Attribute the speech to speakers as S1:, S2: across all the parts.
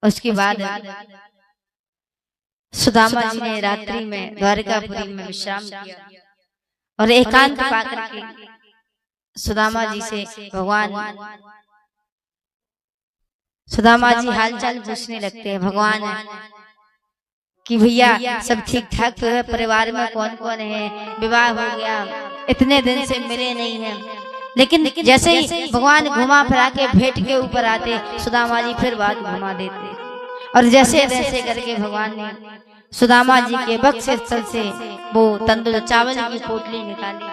S1: उसके बाद सुदामा जी ने रात्रि में द्वारकापुरी में विश्राम किया और एकांत पाकर के सुदामा जी से भगवान सुदामा जी हालचाल पूछने लगते हैं भगवान कि भैया सब ठीक ठाक तो है, परिवार में कौन कौन है, विवाह हो गया, इतने दिन से मिले नहीं हैं। लेकिन जैसे ही भगवान घुमा फिरा के भेंट के ऊपर आते सुदामा जी फिर बात घुमा देते और जैसे तैसे करके भगवान ने सुदामा जी के वक्ष स्थल से वो तंदुल चावल की पोटली निकाली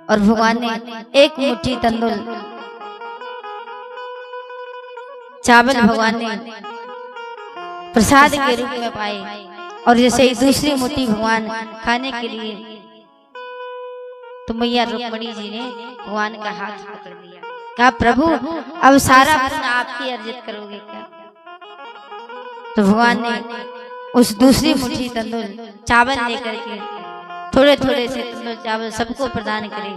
S1: और भगवान ने एक मुट्ठी तंदुल चावल भगवान ने प्रसाद के रूप में पाए और जैसे ही दूसरी मुट्ठी भगवान खाने के लिए तो मैया रुक्मणी जी ने भगवान का हाथ पकड़ लिया, कहा प्रभु अब सारा पुण्य आप ही अर्जित करोगे क्या। तो भगवान ने उस दूसरी मुट्ठी तंदुल चावल लेकर के थोड़े थोड़े से तंदुल चावल सबको प्रदान करे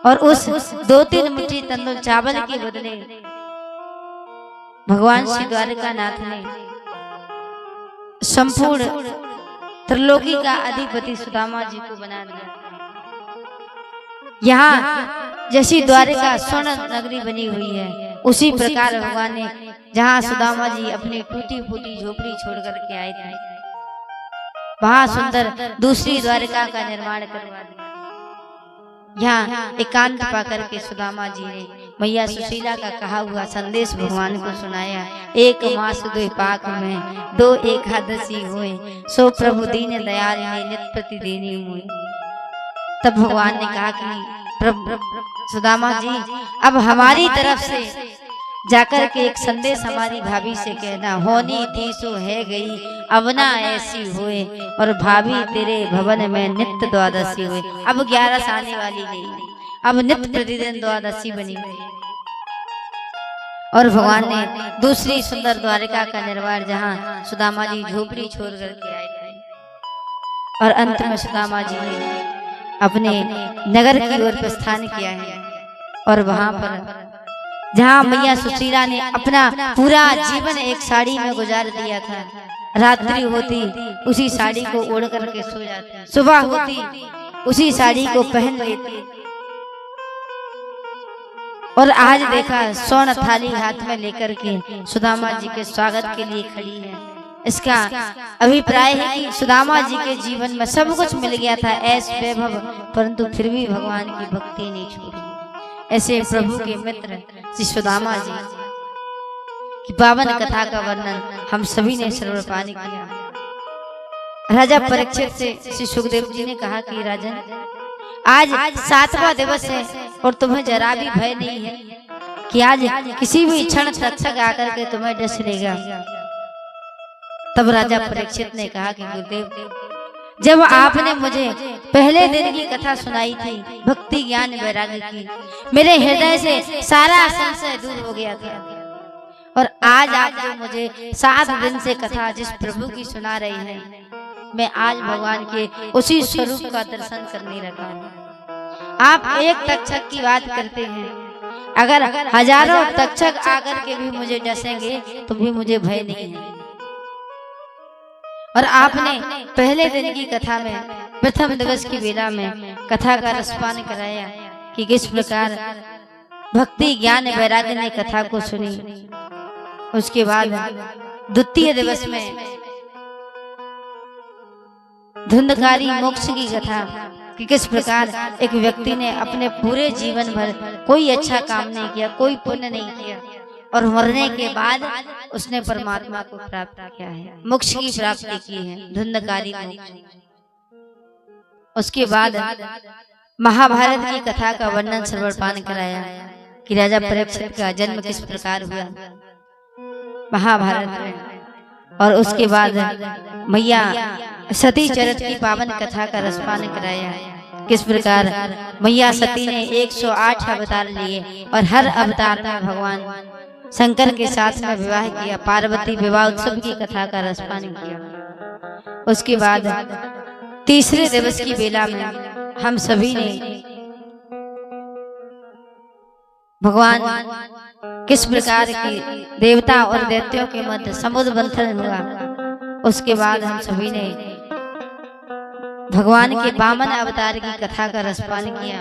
S1: और उस 2-3 मुट्ठी तंदुल चावल के बदले भगवान श्री द्वारकानाथ ने संपूर्ण त्रिलोकी का अधिपति सुदामा जी को बना दिया। यहाँ जैसी द्वारका स्वर्ण नगरी बनी हुई है उसी प्रकार भगवान ने जहाँ सुदामा जी अपनी टूटी फूटी झोपड़ी छोड़ करके आए थे वहां सुंदर दूसरी द्वारका का निर्माण करवा दिया। यहाँ एकांत पाकर के सुदामा जी ने मैया सुशीला का कहा हुआ संदेश भगवान को सुनाया। 1 मास 2 पाक में 2 एकादशी हुए सो प्रभु दीन दयाल ने नित प्रति देनी हुई। तब भगवान ने कहा कि सुदामा जी अब हमारी तरफ से जाकर के एक संदेश हमारी भाभी से कहना, होनी थी सो है गई अब ना ऐसी हुए और भाभी तेरे भवन में नित्य द्वादशी हुए। अब 11 आने वाली नहीं, अब नित्य प्रतिदिन द्वादशी बनी हुई। और भगवान ने दूसरी सुंदर द्वारका का निर्माण जहाँ सुदामा जी झोपड़ी छोड़ करके आए थे और अंत में सुदामा जी ने अपने नगर की ओर प्रस्थान किया है और वहां पर जहाँ मैया सुशीला ने अपना पूरा जीवन एक साड़ी में गुजार दिया था, रात्रि होती उसी साड़ी को ओढ़ करके सो जाती, सुबह होती उसी साड़ी को पहन लेती और आज देखा स्वर्ण थाली हाथ में लेकर के सुदामा जी के स्वागत के लिए खड़ी है। इसका अभिप्राय है कि सुदामा जी के जीवन में सब कुछ मिल गया था, ऐश वैभव, परंतु फिर भी भगवान की भक्ति नहीं छोड़ी। ऐसे प्रभु के मित्र श्री सुदामा जी की पावन कथा का वर्णन हम सभी ने श्रवण किया। राजा परीक्षित से श्री सुखदेव जी ने कहा कि राजन आज 7वां दिवस है और तुम्हें जरा भी भय नहीं है कि आज किसी भी क्षण तक्षक आकर के तुम्हें डस लेगा। तब राजा परीक्षित ने कहा कि गुरुदेव जब आपने मुझे पहले दिन की कथा सुनाई थी भक्ति ज्ञान वैराग्य की, मेरे हृदय से सारा संशय दूर हो गया था और आज आप जो मुझे 7 दिन से कथा जिस प्रभु की सुना रही हैं, मैं आज भगवान के उसी स्वरूप का दर्शन करने लगा हूँ। आप एक तक्षक की बात करते हैं, अगर हजारों तक्षक आकर के भी मुझे डसेंगे तो भी मुझे भय नहीं है। और आपने पहले दिन की कथा में प्रथम दिवस की बेला में कथा का रसपान कराया कि किस प्रकार भक्ति ज्ञान वैराग्य ने कथा को सुनी। उसके बाद द्वितीय दिवस में धुंधकारी मोक्ष की कथा कि किस प्रकार एक व्यक्ति ने अपने पूरे जीवन भर कोई अच्छा काम नहीं किया, कोई पुण्य नहीं किया और मरने के बाद उसने परमात्मा को प्राप्त किया है, मोक्ष की प्राप्ति की है, धुंधकारी मोक्ष। उसके बाद महाभारत की कथा का वर्णन श्रवण कराया कि राजा परीक्षित का जन्म किस प्रकार हुआ महाभारत में। और उसके बाद मैया सती चरित की पावन कथा का रसपान कराया किस प्रकार मैया सती ने 108 अवतार लिए और हर अवतार में भगवान शंकर के साथ में विवाह किया, पार्वती विवाह उत्सव की कथा का रसपान किया। उसके बाद तीसरे दिवस की बेला में हम सभी ने भगवान किस प्रकार की देवता और दैत्यों के मध्य समुद्र मंथन हुआ। उसके बाद हम सभी ने भगवान के वामन अवतार की कथा का रसपान किया।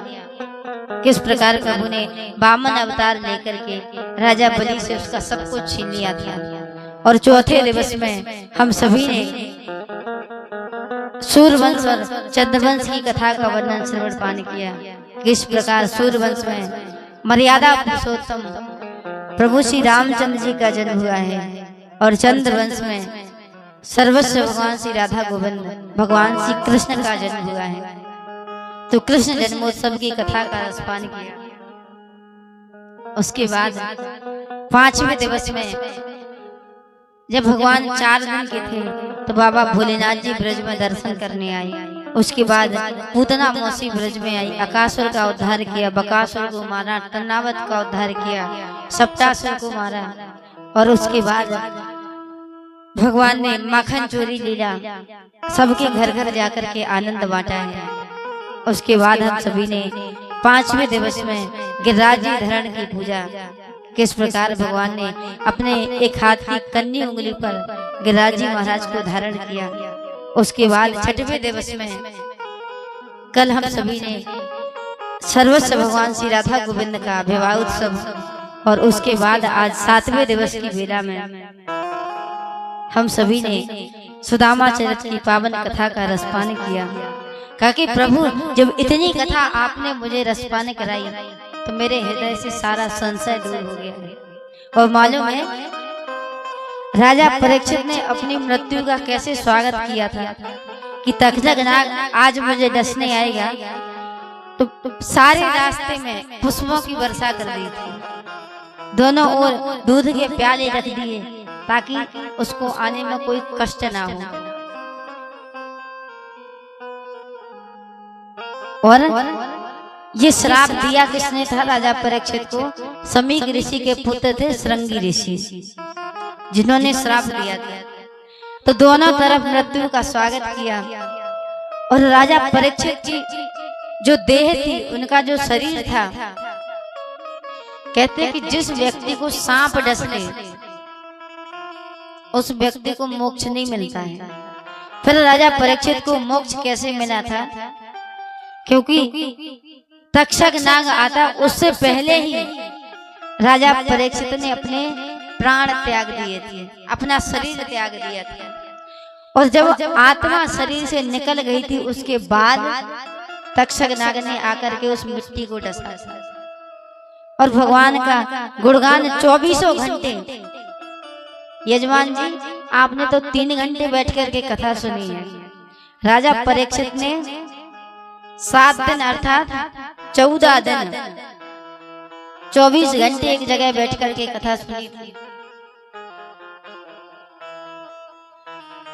S1: किस प्रकार प्रभु ने वामन अवतार लेकर के राजा बलि से उसका सब कुछ छीन लिया था। और चौथे दिवस में हम सभी ने सूर्यवंश और चंद्रवंश की कथा का वर्णन श्रवण पान किया। किस प्रकार सूर्यवंश में मर्यादा पुरुषोत्तम प्रभु श्री रामचंद्र जी का जन्म हुआ है और चंद्रवंश में सर्वस्व भगवान श्री राधा गोविंद भगवान श्री कृष्ण का जन्म हुआ है। तो कृष्ण जन्मोत्सव की कथा का रसपान किया। उसके बाद 5वें दिवस में जब भगवान 4 दिन के थे तो बाबा भोलेनाथ जी ब्रज में दर्शन करने आए। उसके बाद पूतना मौसी ब्रज में आई, अकासुर का उद्धार किया, बकासुर को मारा, तन्नावत का उद्धार किया, सप्तासुर को मारा। और उसके बाद भगवान ने माखन चोरी लीला सबके घर घर जाकर के आनंद बांटा है। उसके बाद हम सभी ने 5वें दिवस में गिरिराज जी धरण की पूजा। किस प्रकार भगवान ने अपने एक हाथ की कन्नी उंगली पर गिरिराज जी महाराज को धारण किया। उसके बाद 6वें दिवस में कल हम सभी ने सर्वस्व भगवान श्री राधा गोविंद का विवाह उत्सव। और उसके बाद आज 7वें दिवस की बेला में हम सभी ने सुदामा चरित्र की पावन कथा का रसपान किया। कहा कि प्रभु जब इतनी कथा आपने मुझे रसपान कराई तो मेरे हृदय से सारा संशय दूर हो गया। और मालूम है राजा परीक्षित ने अपनी मृत्यु का कैसे स्वागत किया था कि तक्षक नाग आज मुझे डसने आएगा। तो सारे रास्ते में पुष्पों की वर्षा कर दी थी, दोनों ओर दूध के प्याले रख दिए ताकि उसको आने में कोई कष्ट ना हो। और ये श्राप दिया किसने था राजा परीक्षित को? समीक ऋषि के पुत्र थे श्रृंगी ऋषि, जिन्होंने श्राप दिया था। तो दोनों तरफ मृत्यु का स्वागत किया। और राजा परीक्षित की जो देह थी, उनका जो शरीर था, कहते कि जिस व्यक्ति को सांप डस ले उस व्यक्ति को मोक्ष नहीं मिलता है। फिर राजा परीक्षित को मोक्ष कैसे मिला था? क्योंकि तक्षक नाग आता उससे पहले ही राजा परीक्षित ने अपने प्राण त्याग दिए थे, अपना शरीर त्याग दिया था। और जब आत्मा शरीर से निकल गई थी उसके बाद तक्षक नाग ने आकर के उस मिट्टी को डसा और भगवान का गुणगान 24 घंटे। यजमान जी आपने तो 3 घंटे बैठ करके कथा सुनी है। राजा परीक्षित ने 7 दिन अर्थात 14 दिन 24 घंटे एक जगह बैठ करके कथा सुनी थी।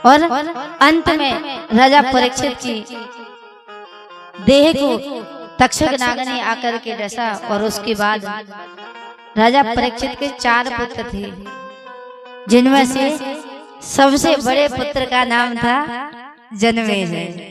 S1: और अंत में राजा परीक्षित की देह को तक्षक नाग ने आकर के डसा। और उसके बाद राजा परीक्षित के 4 पुत्र थे, जिनमें से सबसे बड़े पुत्र का नाम था जनमेजय।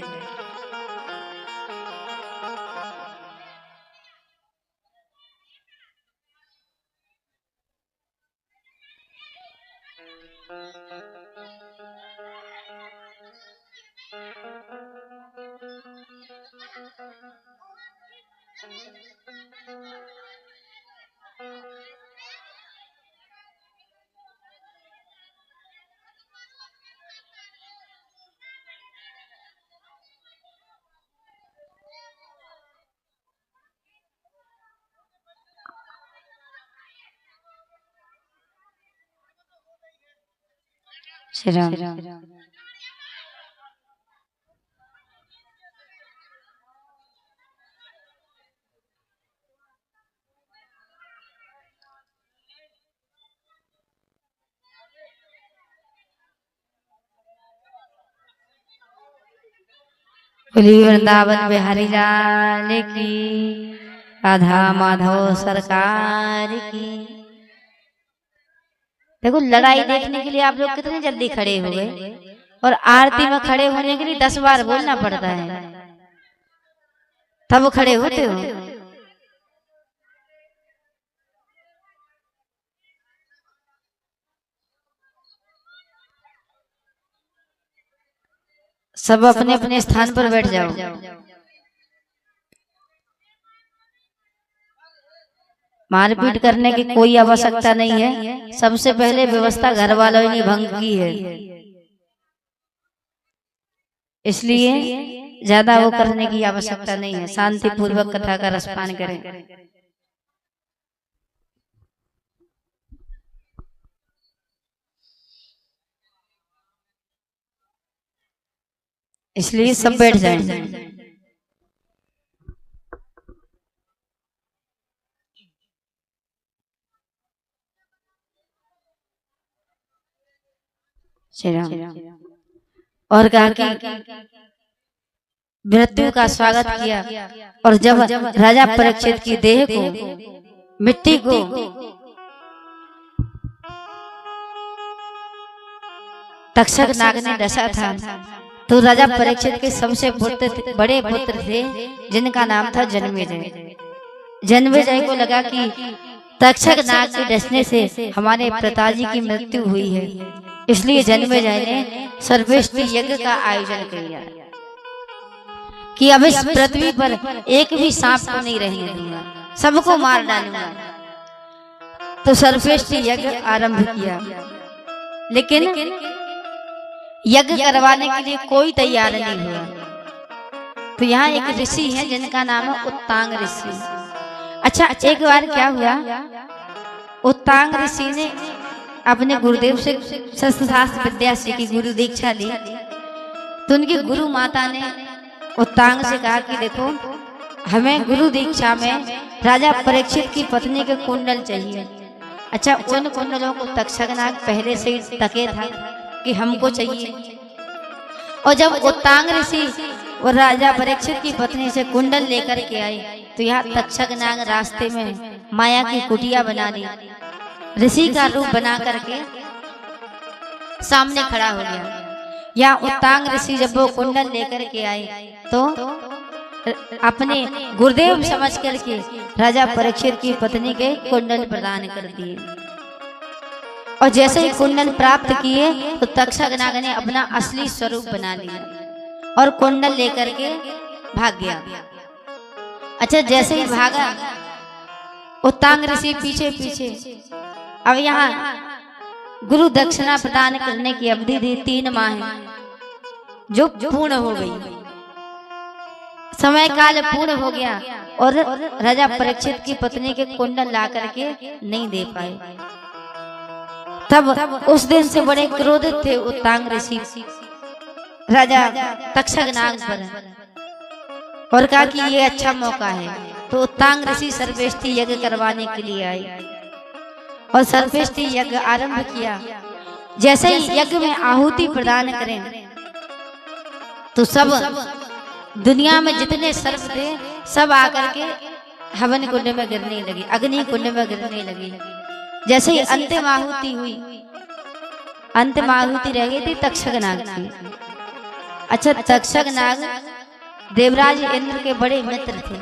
S1: श्री राम। बोलिए वृंदावन बिहारी लाल की, राधा माधव सरकार की। देखो लड़ाई देखने के लिए आप लोग कितने जल्दी खड़े हो गए, और आरती में खड़े होने के लिए 10 बार बोलना पड़ता है तब खड़े होते हो। सब अपने अपने स्थान पर बैठ जाओ। मारपीट करने की कोई आवश्यकता नहीं है। सबसे पहले व्यवस्था घर वालों ने भंग की है, इसलिए ज्यादा वो करने की आवश्यकता नहीं है। शांतिपूर्वक कथा का रसपान करें। इसलिए सब बैठ जाएं। श्री राम। और कहा कि मृत्यु का स्वागत किया। और जब राजा परीक्षित की देह को, मिट्टी को तक्षक नाग ने डसा था, तो राजा परीक्षित के सबसे बड़े पुत्र थे जिनका नाम था जन्मेजय। जन्मेजय को लगा कि तक्षक नाग के डसने से हमारे पिताजी की मृत्यु हुई है, इसलिए जन्मेजय ने सर्वश्रेष्ठ यज्ञ का आयोजन किया कि अब इस पृथ्वी पर एक भी सांप को नहीं रहने दूंगा, सबको मार डालूंगा। तो सर्वश्रेष्ठ यज्ञ आरंभ किया, लेकिन यज्ञ करवाने के लिए कोई तैयार नहीं हुआ। तो यहाँ एक ऋषि है जिनका नाम है उत्तांग ऋषि। अच्छा, एक बार क्या हुआ, उत्तांग ऋषि ने अपने गुरुदेव से शस्त्रशास्त्र विद्या सीखी, गुरु दीक्षा ली। तो उनकी गुरु माता ने उत्तांग से कहा कि देखो, हमें गुरु दीक्षा में राजा परीक्षित की पत्नी के कुंडल चाहिए। अच्छा, उन कुंडलों को तक्षक नाग पहले से ही तके था कि हमको चाहिए। और जब उत्तांग ऋषि और राजा परीक्षित की पत्नी से कुंडल लेकर के आए, तो यहाँ तक्षक नाग रास्ते में माया की कुटिया बना दी, ऋषि का रूप बना करके सामने खड़ा हो गया। यहाँ उत्तांग ऋषि जब वो कुंडल लेकर के आए, तो अपने गुरुदेव समझ करके राजा परीक्षित की पत्नी के कुंडल प्रदान कर दिए। और जैसे ही कुंडल प्राप्त किए, तो तक्षक नाग ने अपना असली स्वरूप बना लिया और कुंडल लेकर के भाग गया। अच्छा, जैसे ही भागा, उत्तांग ऋषि पीछे पीछे। अब यहाँ गुरु दक्षिणा प्रदान करने की अवधि थी 3 माह, जो पूर्ण हो गई। समय काल पूर्ण हो गया और राजा परीक्षित की पत्नी के कुंडल ला करके नहीं दे पाए। तब उस दिन से बड़े क्रोधित थे उत्तांग ऋषि राजा तक्षक नाग पर, और कहा कि ये अच्छा मौका है। तो उत्तांग ऋषि सर्वश्रेष्ठ यज्ञ करवाने के लिए आए और सर्वश्रेष्ठ यज्ञ आरंभ किया। जैसे ही यज्ञ में आहुति प्रदान करें, तो सब दुनिया में जितने सर्प थे सब आकर के हवन कुंड में गिरने लगे, अग्नि कुंड में गिरने लगे। जैसे ही अंतिम आहुति हुई, अंतिम आहुति रह गई थी तक्षक नाग की। अच्छा, तक्षक नाग देवराज इंद्र के बड़े मित्र थे,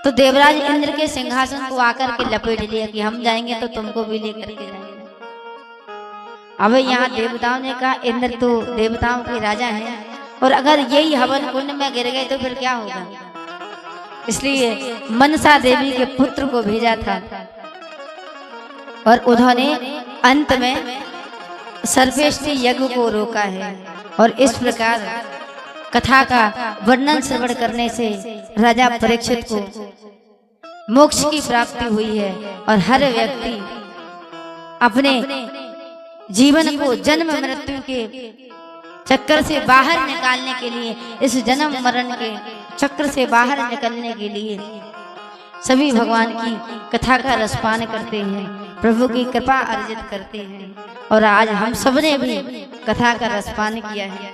S1: तो देवराज इंद्र के सिंहासन को आकर के लपेट लिया कि हम जाएंगे तो तुमको भी लेकर के जाएंगे। अब यहाँ देवताओं ने कहा, इंद्र तो देवताओं के राजा हैं, और अगर यही हवन कुंड में गिर गए तो फिर क्या होगा। इसलिए मनसा देवी के पुत्र को भेजा था, और उन्होंने अंत में सर्वश्रेष्ठ यज्ञ को रोका है। और इस प्रकार कथा का वर्णन श्रवण करने से राजा परीक्षित को मोक्ष की प्राप्ति हुई है। और हर व्यक्ति अपने जीवन को जन्म मृत्यु के चक्कर से बाहर निकालने के लिए, इस जन्म मरण के चक्र से बाहर निकलने के लिए सभी भगवान की कथा का रसपान करते हैं, प्रभु की कृपा अर्जित करते हैं। और आज हम सबने भी कथा का रसपान किया है।